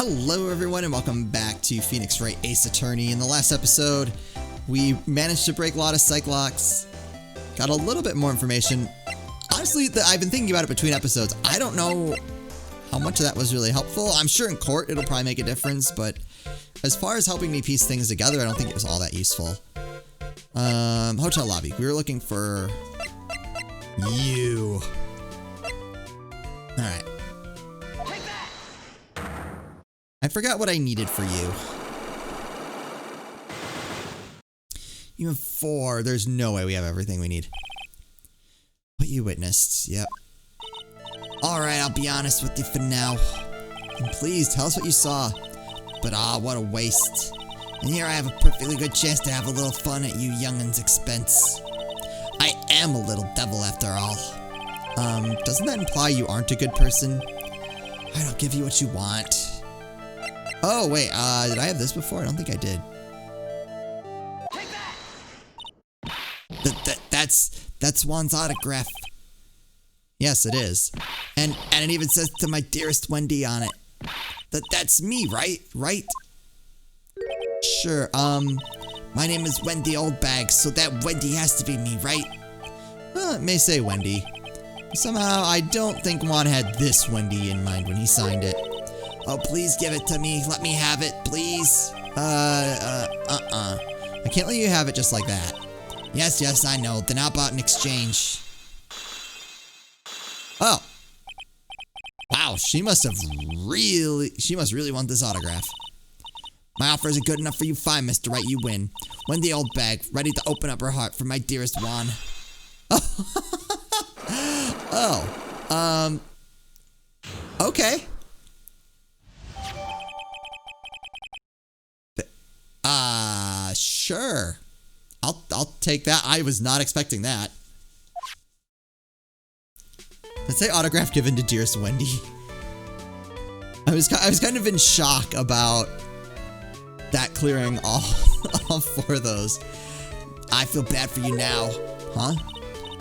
Hello everyone and welcome back to Phoenix Wright Ace Attorney. In the last episode, we managed to break a lot of psych locks, got a little bit more information. Honestly, I've been thinking about it between episodes. I don't know how much of that was really helpful. I'm sure in court it'll probably make a difference, but as far as helping me piece things together, I don't think it was all that useful. Hotel lobby. We were looking for you. Alright. I forgot what I needed for you. You have 4. There's no way we have everything we need. What you witnessed. Yep. Alright, I'll be honest with you for now. And please, tell us what you saw. But what a waste. And here I have a perfectly good chance to have a little fun at you young'uns' expense. I am a little devil after all. Doesn't that imply you aren't a good person? Alright, I'll give you what you want. Oh, wait, did I have this before? I don't think I did. That's Juan's autograph. Yes, it is. And it even says to my dearest Wendy on it. That's me, right? Right? Sure, my name is Wendy Oldbag, so that Wendy has to be me, right? Well, it may say Wendy. Somehow, I don't think Juan had this Wendy in mind when he signed it. Oh, please give it to me. Let me have it, please. I can't let you have it just like that. Yes, I know. Then how about an exchange? Oh. Wow, she must really want this autograph. My offer isn't good enough for you. Fine, Mr. Wright, you win. Wendy Oldbag, ready to open up her heart for my dearest Juan. Oh. Okay. Sure. I'll take that. I was not expecting that. Let's say autograph given to dearest Wendy. I was kind of in shock about that clearing all 4 of those. I feel bad for you now. Huh?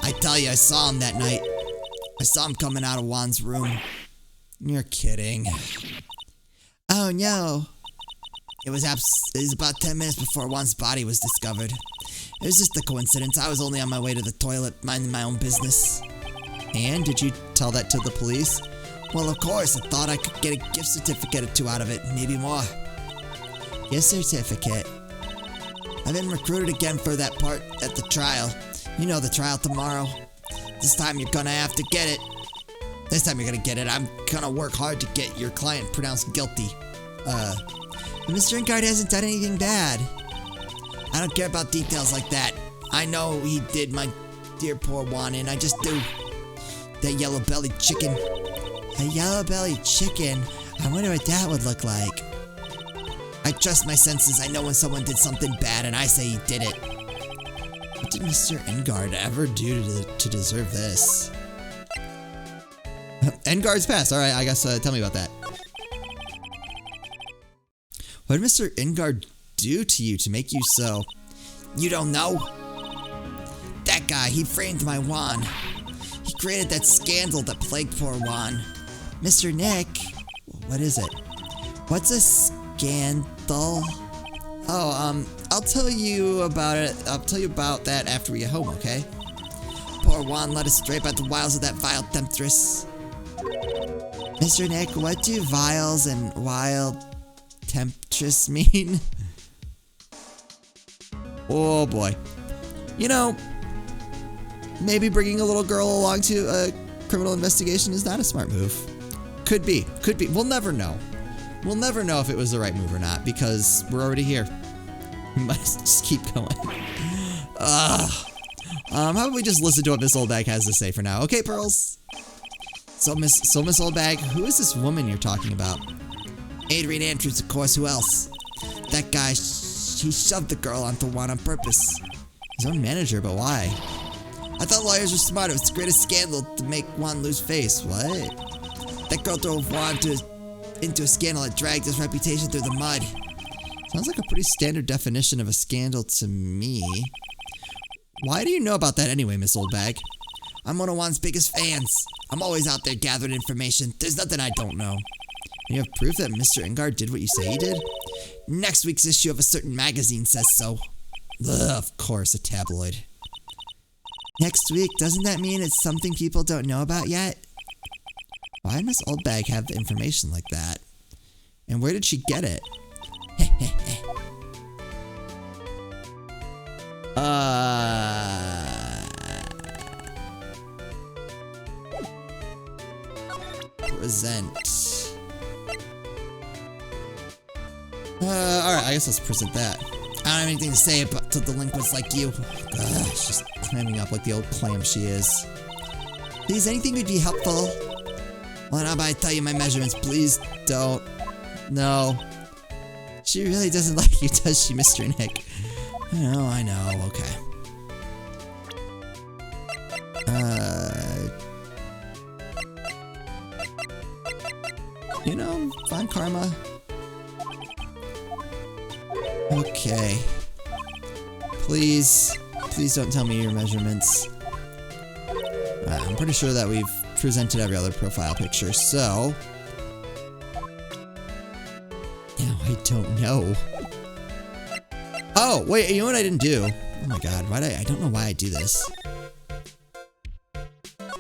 I tell you, I saw him that night. I saw him coming out of Juan's room. You're kidding. Oh no. It was about 10 minutes before Juan's body was discovered. It was just a coincidence. I was only on my way to the toilet, minding my own business. And did you tell that to the police? Well, of course. I thought I could get a gift certificate or 2 out of it, maybe more. Gift certificate? I've been recruited again for that part at the trial. You know, the trial tomorrow. This time you're gonna have to get it. This time you're gonna get it. I'm gonna work hard to get your client pronounced guilty. Mr. Ingard hasn't done anything bad. I don't care about details like that. I know he did my dear poor Juan in. I just do. That yellow-bellied chicken. A yellow-bellied chicken? I wonder what that would look like. I trust my senses. I know when someone did something bad and I say he did it. What did Mr. Ingard ever do to deserve this? Ingard's passed. Alright, I guess tell me about that. What did Mr. Ingard do to you to make you so? You don't know? That guy, he framed my Juan. He created that scandal that plagued poor Juan. Mr. Nick, what is it? What's a scandal? Oh, I'll tell you about it. I'll tell you about that after we get home, okay? Poor Juan led us astray by the wiles of that vile temptress. Mr. Nick, what do vials and wild temptress mean? Oh boy. You know, maybe bringing a little girl along to a criminal investigation is not a smart move. Could be. We'll never know. We'll never know if it was the right move or not because we're already here. We must just keep going. How about we just listen to what Miss Oldbag has to say for now? Okay, Pearls. So Miss Oldbag, who is this woman you're talking about? Adrian Andrews, of course. Who else? That guy, he shoved the girl onto Juan on purpose. His own manager, but why? I thought lawyers were smart. It was the greatest scandal to make Juan lose face. What? That girl drove Juan into a scandal that dragged his reputation through the mud. Sounds like a pretty standard definition of a scandal to me. Why do you know about that anyway, Miss Oldbag? I'm one of Juan's biggest fans. I'm always out there gathering information. There's nothing I don't know. You have proof that Mr. Ingard did what you say he did? Next week's issue of a certain magazine says so. Ugh, of course, a tabloid. Next week, doesn't that mean it's something people don't know about yet? Why does Old Bag have information like that? And where did she get it? Present. Alright, I guess let's present that. I don't have anything to say about to delinquents like you. Ugh, she's climbing up like the old clam she is. Please, anything would be helpful. Well, how about I tell you my measurements? Please don't. No. She really doesn't like you, does she, Mr. Nick? I know, okay. Fine karma. Okay. Please don't tell me your measurements. I'm pretty sure that we've presented every other profile picture, so... Now I don't know. Oh, wait, you know what I didn't do? Oh my god, I don't know why I do this.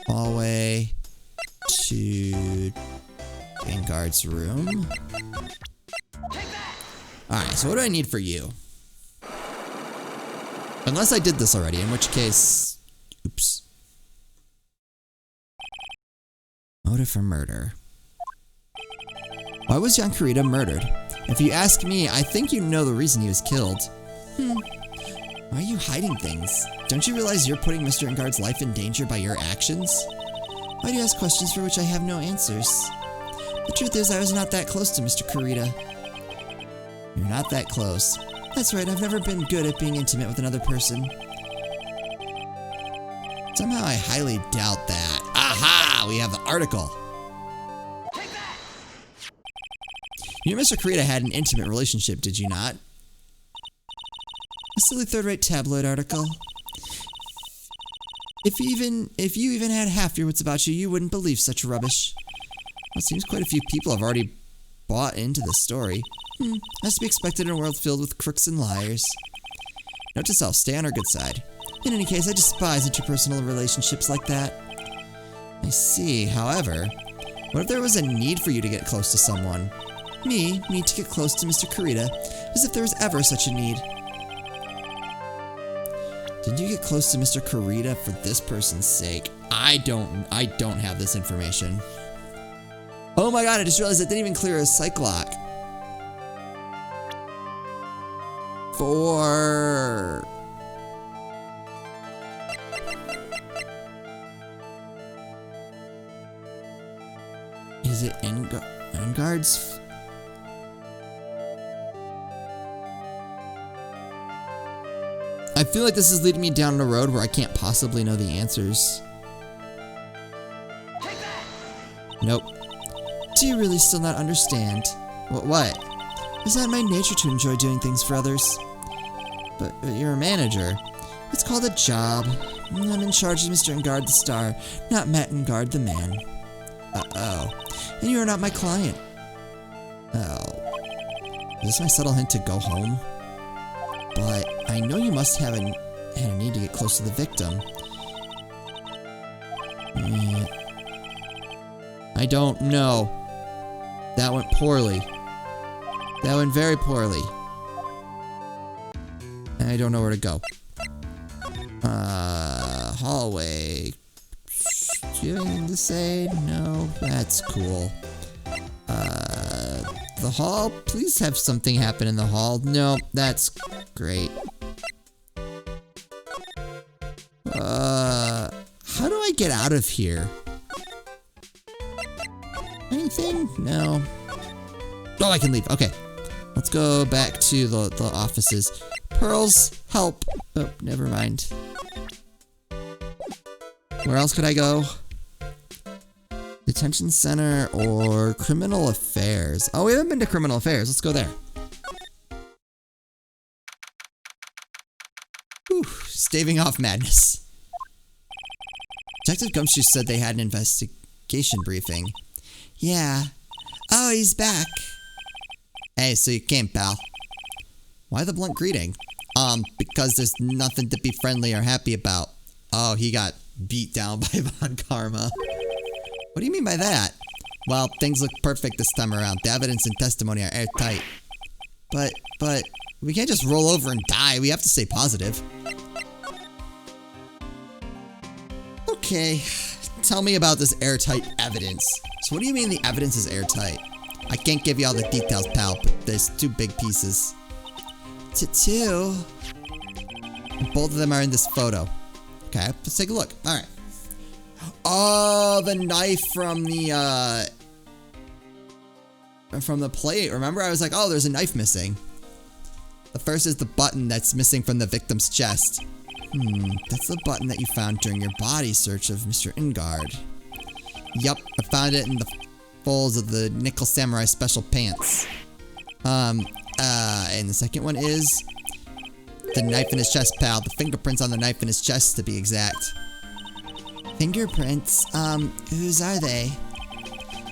Hallway to Ingard's room. Alright, so what do I need for you? Unless I did this already, in which case... Oops. Motive for murder. Why was young Kurita murdered? If you ask me, I think you know the reason he was killed. Why are you hiding things? Don't you realize you're putting Mr. Ingard's life in danger by your actions? Why do you ask questions for which I have no answers? The truth is, I was not that close to Mr. Kurita. You're not that close. That's right, I've never been good at being intimate with another person. Somehow I highly doubt that. Aha! We have the article. You and Mr. Kurita had an intimate relationship, did you not? A silly third-rate tabloid article. If you even had half your wits about you, you wouldn't believe such rubbish. Well, it seems quite a few people have already bought into the story. As to be expected in a world filled with crooks and liars. Note to self, stay on our good side. In any case, I despise interpersonal relationships like that. I see, however, what if there was a need for you to get close to someone? Me need to get close to Mr. Kurita, as if there was ever such a need. Did you get close to Mr. Kurita for this person's sake? I don't have this information. Oh my god, I just realized it didn't even clear a psych lock. For... Is it Ingard's? I feel like this is leading me down a road where I can't possibly know the answers. Nope. Do you really still not understand? What? It's not my nature to enjoy doing things for others. But you're a manager. It's called a job. I'm in charge of Mr. Ingard the star, not Matt Ingard the man. Uh-oh. And you are not my client. Oh. Is this my subtle hint to go home? But I know you must have had a need to get close to the victim. I don't know. That went poorly. That went very poorly. And I don't know where to go. Hallway. Do you have anything to say? No? That's cool. The hall? Please have something happen in the hall. No, that's great. How do I get out of here? Anything? No. Oh, I can leave. Okay. Let's go back to the offices. Pearls, help. Oh, never mind. Where else could I go? Detention center or criminal affairs? Oh, we haven't been to criminal affairs. Let's go there. Whew, staving off madness. Detective Gumshoe said they had an investigation briefing. Yeah. Oh, he's back. Hey, so you came, pal. Why the blunt greeting? Because there's nothing to be friendly or happy about. Oh, he got beat down by Von Karma. What do you mean by that? Well, things look perfect this time around. The evidence and testimony are airtight. But, we can't just roll over and die. We have to stay positive. Okay, tell me about this airtight evidence. So what do you mean the evidence is airtight? I can't give you all the details, pal, but there's 2 big pieces. Two? And both of them are in this photo. Okay, let's take a look. Alright. Oh, the knife from the plate. Remember, I was like, oh, there's a knife missing. The first is the button that's missing from the victim's chest. That's the button that you found during your body search of Mr. Ingard. Yup, I found it in the folds of the Nickel Samurai Special Pants. And the second one is the knife in his chest, pal. The fingerprints on the knife in his chest, to be exact. Fingerprints? Whose are they?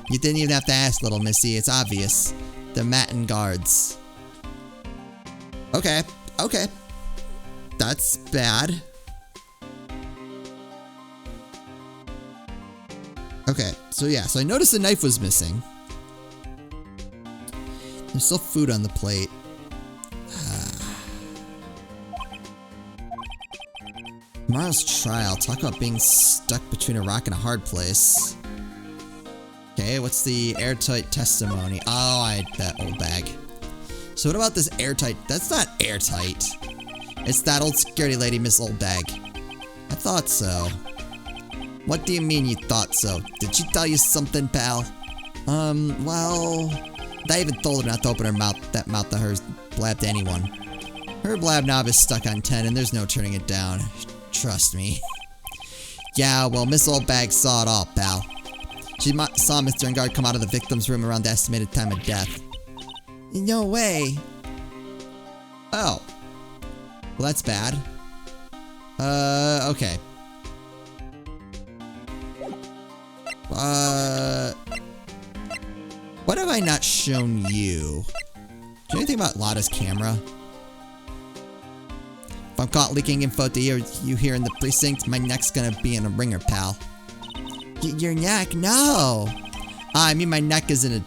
You didn't even have to ask, little missy. It's obvious. They're Matin guards. Okay. Okay. That's bad. Okay, so yeah, so I noticed the knife was missing. There's still food on the plate. Tomorrow's trial. Talk about being stuck between a rock and a hard place. Okay, what's the airtight testimony? Oh, I had that old bag. So what about this airtight? That's not airtight. It's that old security lady, Miss Old Bag. I thought so. What do you mean you thought so? Did she tell you something, pal? Well... I even told her not to open her mouth. That mouth of hers blab to anyone. Her blab knob is stuck on 10 and there's no turning it down. Trust me. Yeah, well, Miss Old Bag saw it all, pal. She saw Mr. Ingard come out of the victim's room around the estimated time of death. No way. Oh. Well, that's bad. Okay. What have I not shown you? Do you know anything about Lotta's camera? If I'm caught leaking info to you here in the precinct, my neck's gonna be in a ringer, pal. Your neck? No! I mean my neck is a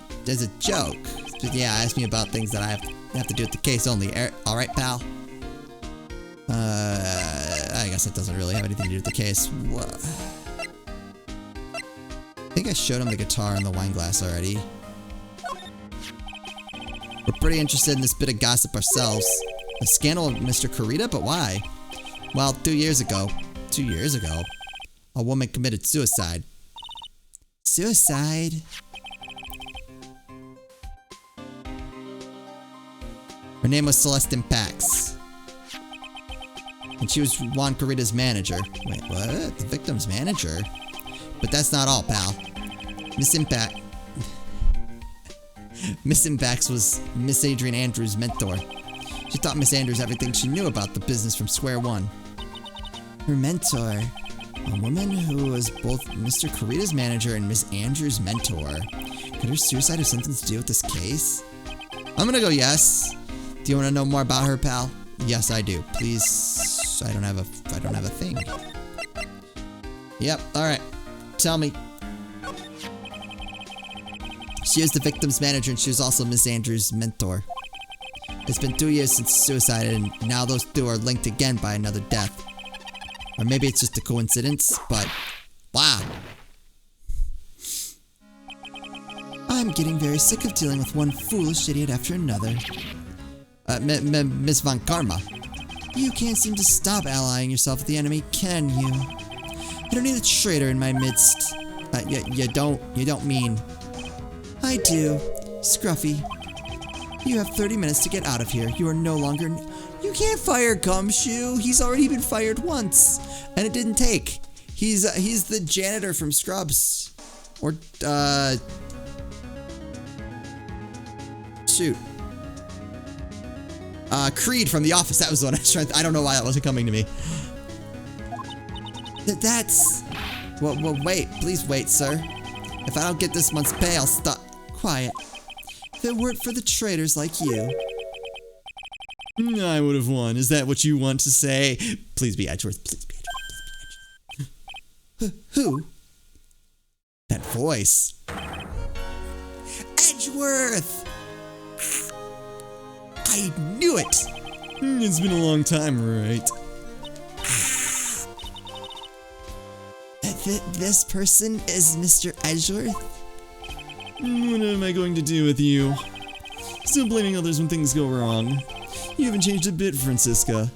joke. But yeah, ask me about things that I have to do with the case only. Alright, pal? I guess that doesn't really have anything to do with the case. I think I showed him the guitar and the wine glass already. We're pretty interested in this bit of gossip ourselves. A scandal of Mr. Kurita, but why? Well, 2 years ago, a woman committed suicide. Suicide? Her name was Celestine Pax. And she was Juan Kurita's manager. Wait, what? The victim's manager? But that's not all, pal. Miss Impax was Miss Adrian Andrews' mentor. She taught Miss Andrews everything she knew about the business from square one. Her mentor? A woman who was both Mr. Kurita's manager and Miss Andrews' mentor. Could her suicide have something to do with this case? I'm gonna go yes. Do you want to know more about her, pal? Yes, I do. Please. I don't have a thing. Yep. All right. Tell me. She is the victim's manager and she was also Miss Andrews' mentor. It's been 2 years since suicide and now those two are linked again by another death. Or maybe it's just a coincidence, but wow. I'm getting very sick of dealing with one foolish idiot after another. Miss Von Karma. You can't seem to stop allying yourself with the enemy, can you? I don't need a traitor in my midst. You don't mean... I do. Scruffy. You have 30 minutes to get out of here. You are no longer... You can't fire Gumshoe. He's already been fired once. And it didn't take. He's the janitor from Scrubs. Or, shoot. Creed from The Office. That was the one I was trying to... I don't know why that wasn't coming to me. That's... Well, wait. Please wait, sir. If I don't get this month's pay, I'll stop... quiet. If it weren't for the traitors like you. I would have won. Is that what you want to say? Please be Edgeworth. Please be Edgeworth. Who? That voice. Edgeworth! I knew it! It's been a long time, Wright. This person is Mr. Edgeworth? What am I going to do with you? Still blaming others when things go wrong. You haven't changed a bit, Francisca.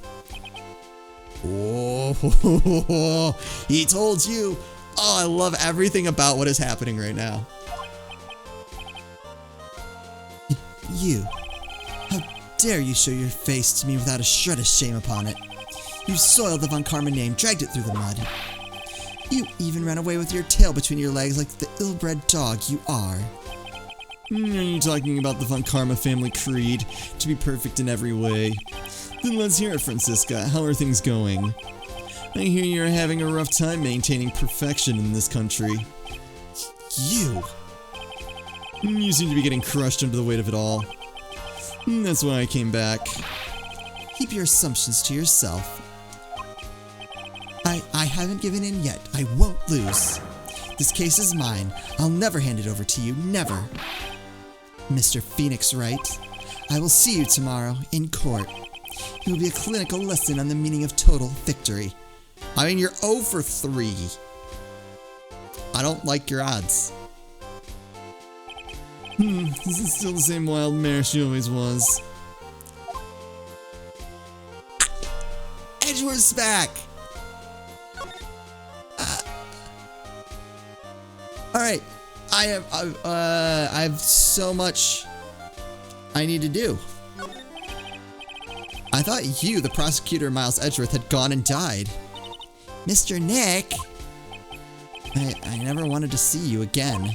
Oh, he told you. Oh, I love everything about what is happening right now. You. How dare you show your face to me without a shred of shame upon it. You've soiled the Von Karma name, dragged it through the mud. You even ran away with your tail between your legs like the ill-bred dog you are. Are you talking about the Von Karma family creed, to be perfect in every way? Then let's hear it, Francisca. How are things going? I hear you're having a rough time maintaining perfection in this country. You seem to be getting crushed under the weight of it all. That's why I came back. Keep your assumptions to yourself. I haven't given in yet. I won't lose. This case is mine. I'll never hand it over to you. Never. Mr. Phoenix Wright, I will see you tomorrow in court. It will be a clinical lesson on the meaning of total victory. I mean, you're 0 for 3. I don't like your odds. This is still the same wild mare she always was. Edgeworth's back! Alright, I have so much I need to do. I thought you, the prosecutor Miles Edgeworth, had gone and died. Mr. Nick! I never wanted to see you again.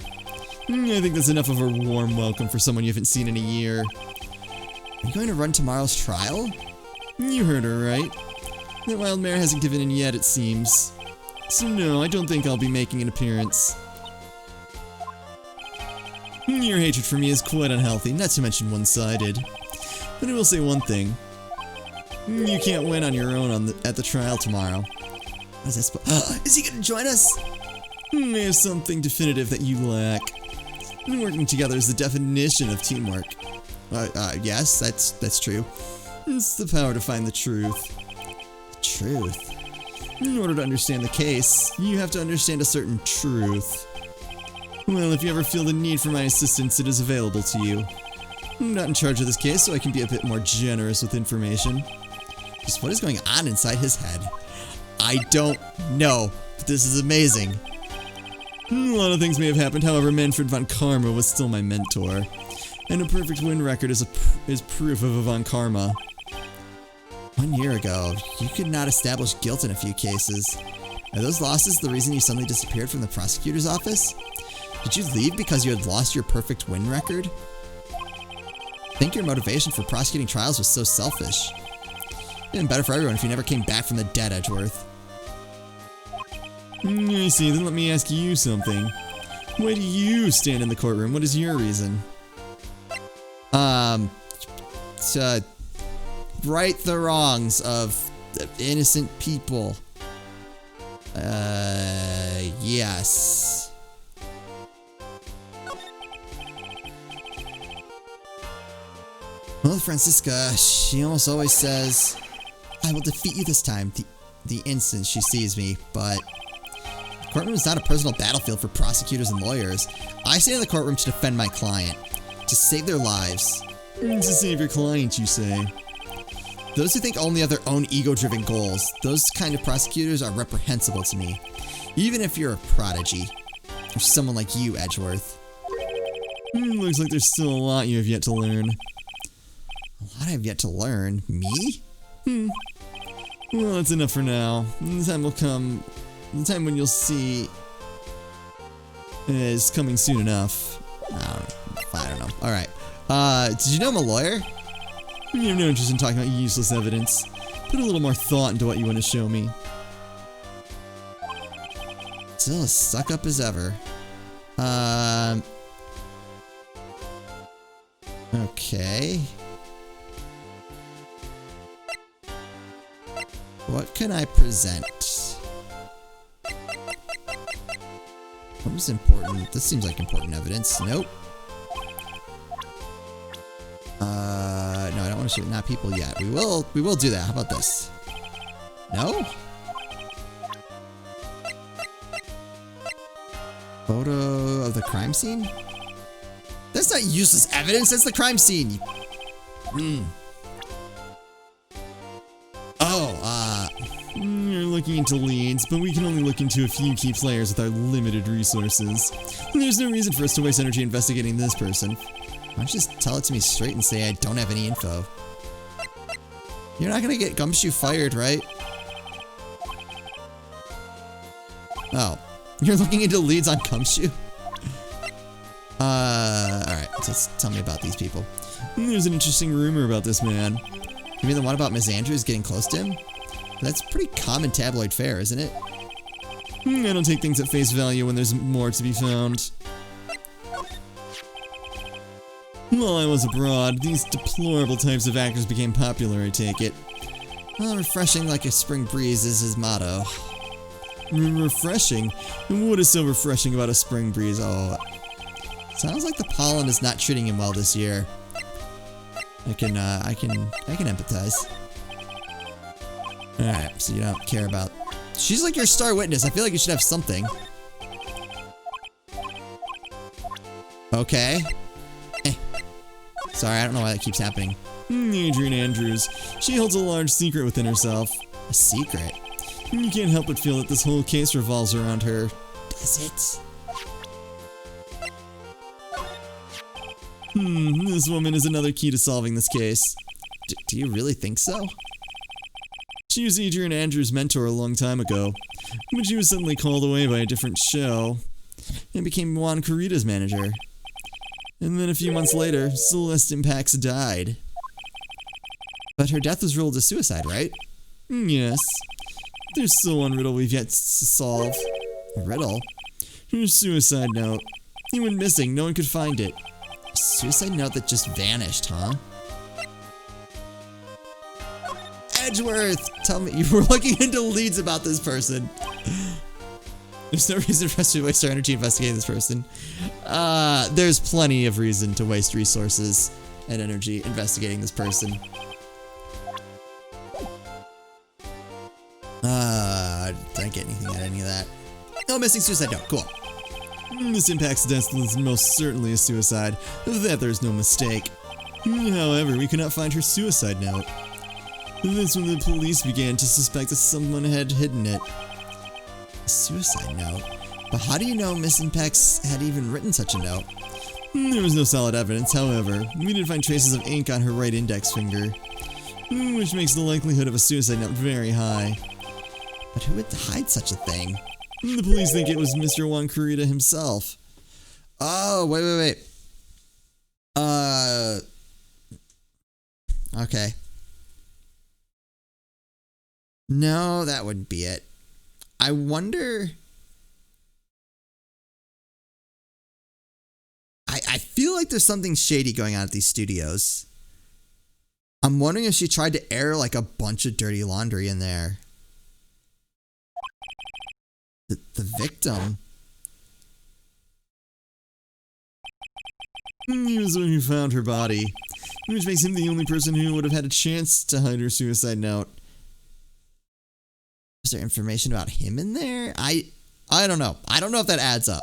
I think that's enough of a warm welcome for someone you haven't seen in a year. Are you going to run tomorrow's trial? You heard her, right? That wild mare hasn't given in yet, it seems. So no, I don't think I'll be making an appearance. Your hatred for me is quite unhealthy, not to mention one-sided. But I will say one thing. You can't win on your own at the trial tomorrow. What is this? Is he going to join us? I have something definitive that you lack. Working together is the definition of teamwork. Yes, that's true. It's the power to find the truth. Truth? In order to understand the case, you have to understand a certain truth. Well, if you ever feel the need for my assistance, it is available to you. I'm not in charge of this case, so I can be a bit more generous with information. Just what is going on inside his head? I don't know, but this is amazing. A lot of things may have happened, however, Manfred Von Karma was still my mentor. And a perfect win record is proof of a Von Karma. 1 year ago, you could not establish guilt in a few cases. Are those losses the reason you suddenly disappeared from the prosecutor's office? Did you leave because you had lost your perfect win record? I think your motivation for prosecuting trials was so selfish. It would have been better for everyone if you never came back from the dead, Edgeworth. I see, then let me ask you something. Why do you stand in the courtroom? What is your reason? To right the wrongs of innocent people. Yes. Well, Francisca, she almost always says, I will defeat you this time, the instant she sees me, but the courtroom is not a personal battlefield for prosecutors and lawyers. I stay in the courtroom to defend my client, to save their lives. To save your client, you say? Those who think only of their own ego-driven goals, those kind of prosecutors are reprehensible to me, even if you're a prodigy, or someone like you, Edgeworth. Looks like there's still a lot you have yet to learn. A lot I have yet to learn? Me? Well, that's enough for now. The time will come. The time when you'll see is coming soon enough. I don't know. Alright. Did you know I'm a lawyer? You have no interest in talking about useless evidence. Put a little more thought into what you want to show me. Still as stuck up as ever. Okay. What can I present? What was important? This seems like important evidence. Nope. No, I don't want to shoot. Not people yet. We will do that. How about this? No? Photo of the crime scene? That's not useless evidence. That's the crime scene. We're looking into leads, but we can only look into a few key players with our limited resources. There's no reason for us to waste energy investigating this person. Why don't you just tell it to me straight and say I don't have any info? You're not gonna get Gumshoe fired, right? Oh. You're looking into leads on Gumshoe? Alright, so let's tell me about these people. There's an interesting rumor about this man. You mean the one about Miss Andrews getting close to him? That's pretty common tabloid fare, isn't it? I don't take things at face value when there's more to be found. While I was abroad, these deplorable types of actors became popular, I take it. Well, refreshing like a spring breeze is his motto. Refreshing? What is so refreshing about a spring breeze? Oh, sounds like the pollen is not treating him well this year. I can empathize. Alright, so you don't care about... She's like your star witness. I feel like you should have something. Okay. Sorry, I don't know why that keeps happening. Adrian Andrews. She holds a large secret within herself. A secret? You can't help but feel that this whole case revolves around her. Does it? This woman is another key to solving this case. Do you really think so? She was Adrian Andrews' mentor a long time ago, but she was suddenly called away by a different show and became Juan Corrida's manager. And then a few months later, Celeste Impax died. But her death was ruled a suicide, right? Yes. There's still one riddle we've yet to solve. A riddle? Her suicide note. It went missing, no one could find it. A suicide note that just vanished, huh? Edgeworth! Tell me, you were looking into leads about this person. There's no reason for us to waste our energy investigating this person. There's plenty of reason to waste resources and energy investigating this person. Did I get anything out of any of that? No, missing suicide note. Cool. Miss Impax's death is most certainly a suicide. Of that there's no mistake. However, we could not find her suicide note. That's when the police began to suspect that someone had hidden it. A suicide note? But how do you know Miss Impax had even written such a note? There was no solid evidence, however. We did find traces of ink on her right index finger, which makes the likelihood of a suicide note very high. But who would hide such a thing? The police think it was Mr. Juan Corrida himself. Oh, wait. Okay. No, that wouldn't be it. I wonder... I feel like there's something shady going on at these studios. I'm wondering if she tried to air like a bunch of dirty laundry in there. The victim? He was the one who found her body, which makes him the only person who would have had a chance to hide her suicide note. Is there information about him in there? I don't know. I don't know if that adds up.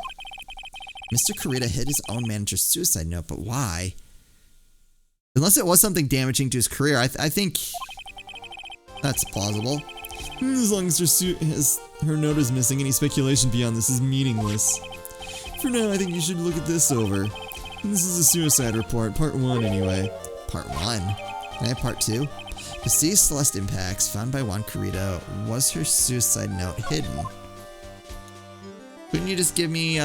Mr. Corrida hid his own manager's suicide note, but why? Unless it was something damaging to his career, I think that's plausible. As long as her note is missing, any speculation beyond this is meaningless. For now, I think you should look at this over. This is a suicide report, part 1 anyway. Part 1? Can I have part 2? Deceased Celeste Impax, found by Juan Corrida. Was her suicide note hidden? Couldn't you just give me,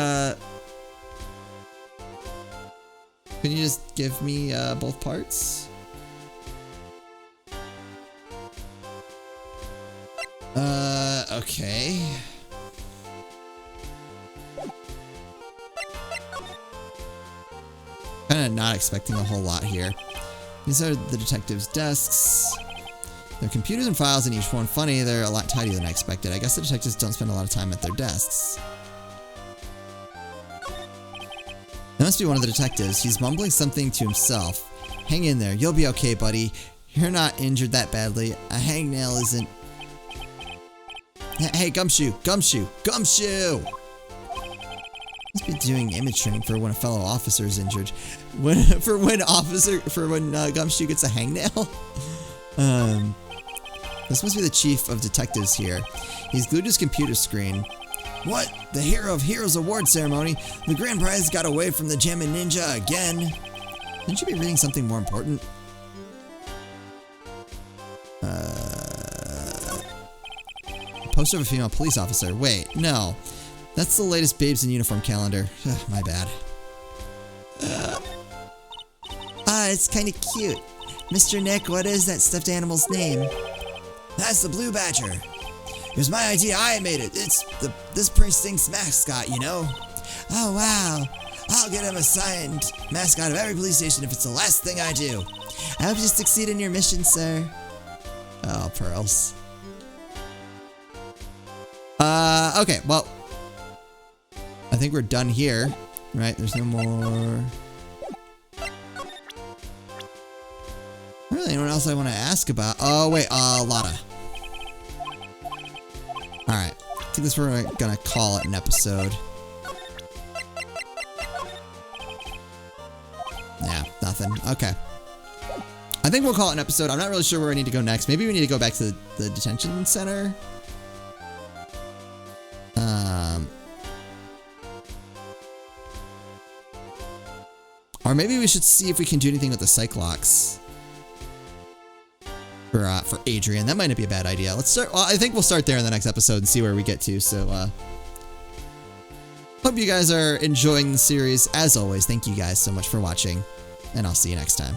both parts? Okay. Kind of not expecting a whole lot here. These are the detectives' desks. There are computers and files in each one. Funny, they're a lot tidier than I expected. I guess the detectives don't spend a lot of time at their desks. That must be one of the detectives. He's mumbling something to himself. Hang in there. You'll be okay, buddy. You're not injured that badly. A hangnail isn't... Hey, Gumshoe! Gumshoe! Gumshoe! Must be doing image training for when a fellow officer is injured. When Gumshoe gets a hangnail? This must be the chief of detectives here. He's glued to his computer screen. What? The Hero of Heroes award ceremony? The grand prize got away from the Jammin' Ninja again? Shouldn't you be reading something more important? Poster of a female police officer. Wait, no. That's the latest Babes in Uniform calendar. Ugh, my bad. It's kind of cute. Mr. Nick, what is that stuffed animal's name? That's the Blue Badger. It was my idea. I made it. It's this precinct's mascot, you know? Oh, wow. I'll get him a signed mascot of every police station if it's the last thing I do. I hope you succeed in your mission, sir. Oh, pearls. Okay, well, I think we're done here, right? There's no more. Really, anyone else I want to ask about? Oh, wait, Lotta. Alright, I think that's where we're gonna call it an episode. Yeah, nothing. Okay. I think we'll call it an episode. I'm not really sure where I need to go next. Maybe we need to go back to the detention center. Or maybe we should see if we can do anything with the Cyclops. For Adrian. That might not be a bad idea. Let's start. Well, I think we'll start there in the next episode and see where we get to. So, hope you guys are enjoying the series. As always, thank you guys so much for watching, and I'll see you next time.